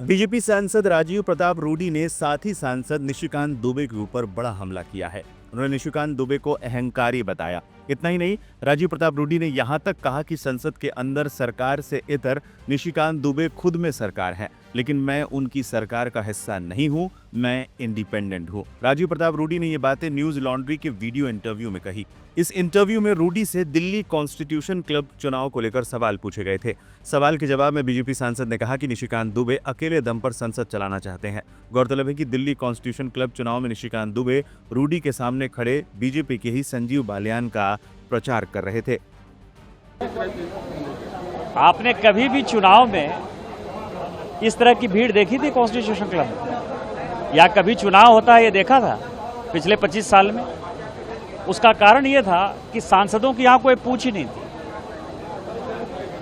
BJP सांसद राजीव प्रताप रूडी ने साथी सांसद निशिकांत दुबे के ऊपर बड़ा हमला किया है। उन्होंने निशिकांत दुबे को अहंकारी बताया। इतना ही नहीं, राजीव प्रताप रूडी ने यहां तक कहा कि संसद के अंदर सरकार से इतर निशिकांत दुबे खुद में सरकार है, लेकिन मैं उनकी सरकार का हिस्सा नहीं हूं, मैं इंडिपेंडेंट हूं। राजीव प्रताप रूडी ने ये बातें न्यूज लॉन्ड्री के वीडियो इंटरव्यू में कही। इस इंटरव्यू में रूडी से दिल्ली कॉन्स्टिट्यूशन क्लब चुनाव को लेकर सवाल पूछे गए थे। सवाल के जवाब में बीजेपी सांसद ने कहा कि निशिकांत दुबे अकेले दम पर संसद चलाना चाहते हैं। गौरतलब है कि दिल्ली कॉन्स्टिट्यूशन क्लब चुनाव में निशिकांत दुबे रूडी के सामने खड़े बीजेपी के ही संजीव बालियान का प्रचार कर रहे थे। आपने कभी भी चुनाव में इस तरह की भीड़ देखी थी कॉन्स्टिट्यूशन क्लब में? या कभी चुनाव होता है ये देखा था पिछले 25 साल में? उसका कारण ये था कि सांसदों की यहां कोई पूछ ही नहीं थी।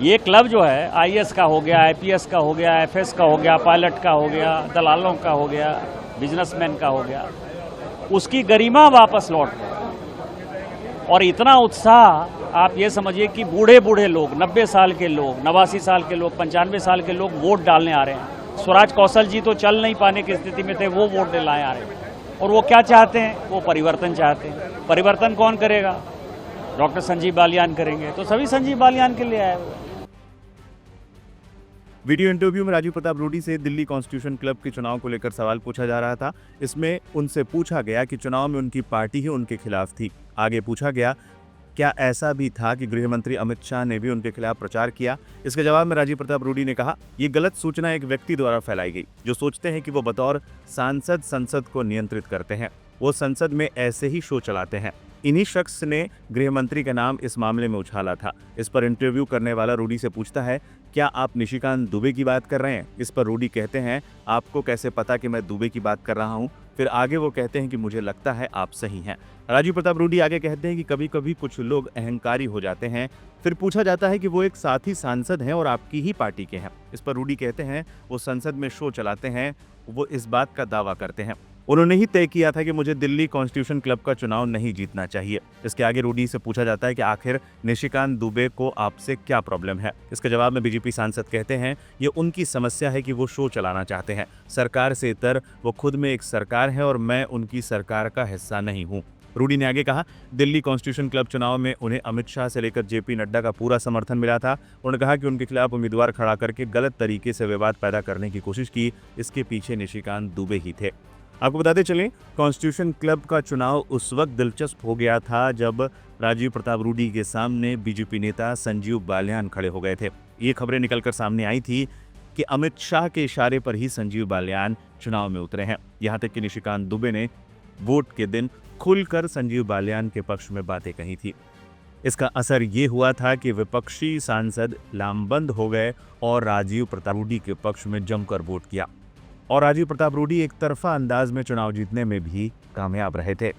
ये क्लब जो है आईएएस का हो गया, आईपीएस का हो गया, एफएस का हो गया, पायलट का हो गया, दलालों का हो गया, बिजनेसमैन का हो गया, उसकी गरिमा वापस लौट गई। और इतना उत्साह, आप ये समझिए कि बूढ़े बूढ़े लोग, 90 साल के लोग, 89 साल के लोग, 95 साल के लोग वोट डालने आ रहे हैं। स्वराज कौशल जी तो चल नहीं पाने की स्थिति में थे, वो वोट दिलाने आ रहे हैं। और वो क्या चाहते हैं? वो परिवर्तन चाहते हैं। परिवर्तन कौन करेगा? डॉक्टर संजीव बालियान करेंगे। तो सभी संजीव बालियान के लिए आए हुए। वीडियो इंटरव्यू में राजीव प्रताप रूडी से दिल्ली कॉन्स्टिट्यूशन क्लब के चुनाव को लेकर सवाल पूछा जा रहा था। इसमें उनसे पूछा गया कि चुनाव में उनकी पार्टी ही उनके खिलाफ थी। आगे पूछा गया, क्या ऐसा भी था कि गृह मंत्री अमित शाह ने भी उनके खिलाफ प्रचार किया? इसके जवाब में राजीव प्रताप रूडी ने कहा, ये गलत सूचना एक व्यक्ति द्वारा फैलाई गई जो सोचते हैं कि वो बतौर सांसद संसद को नियंत्रित करते हैं। वो संसद में ऐसे ही शो चलाते हैं। इन्हीं शख्स ने गृह मंत्री का नाम इस मामले में उछाला था। इस पर इंटरव्यू करने वाला रूडी से पूछता है, क्या आप निशिकांत दुबे की बात कर रहे हैं? इस पर रूडी कहते हैं, आपको कैसे पता कि मैं दुबे की बात कर रहा हूं? फिर आगे वो कहते हैं कि मुझे लगता है आप सही हैं। राजीव प्रताप रूडी आगे कहते हैं कि कभी कभी कुछ लोग अहंकारी हो जाते हैं। फिर पूछा जाता है कि वो एक साथी सांसद हैं और आपकी ही पार्टी के हैं। इस पर रूडी कहते हैं, वो संसद में शो चलाते हैं, वो इस बात का दावा करते हैं। उन्होंने ही तय किया था कि मुझे दिल्ली कॉन्स्टिट्यूशन क्लब का चुनाव नहीं जीतना चाहिए। इसके आगे रूडी से पूछा जाता है कि आखिर निशिकांत दुबे को आपसे क्या प्रॉब्लम है? इसके जवाब में बीजेपी सांसद कहते हैं, ये उनकी समस्या है कि वो शो चलाना चाहते हैं। सरकार से इतर वो खुद में एक सरकार है और मैं उनकी सरकार का हिस्सा नहीं हूँ। रूडी ने आगे कहा, दिल्ली कॉन्स्टिट्यूशन क्लब चुनाव में उन्हें अमित शाह से लेकर जेपी नड्डा का पूरा समर्थन मिला था। उन्होंने कहा कि उनके खिलाफ उम्मीदवार खड़ा करके गलत तरीके से विवाद पैदा करने की कोशिश की। इसके पीछे निशिकांत दुबे ही थे। आपको बताते चलें, कॉन्स्टिट्यूशन क्लब का चुनाव उस वक्त दिलचस्प हो गया था जब राजीव प्रताप रूडी के सामने बीजेपी नेता संजीव बालियान खड़े हो गए थे। ये खबरें निकलकर सामने आई थी कि अमित शाह के इशारे पर ही संजीव बालियान चुनाव में उतरे हैं। यहाँ तक कि निशिकांत दुबे ने वोट के दिन खुलकर संजीव बालियान के पक्ष में बातें कही थी। इसका असर ये हुआ था कि विपक्षी सांसद लामबंद हो गए और राजीव प्रताप रूडी के पक्ष में जमकर वोट किया। और राजीव प्रताप रूडी एक तरफा अंदाज में चुनाव जीतने में भी कामयाब रहे थे।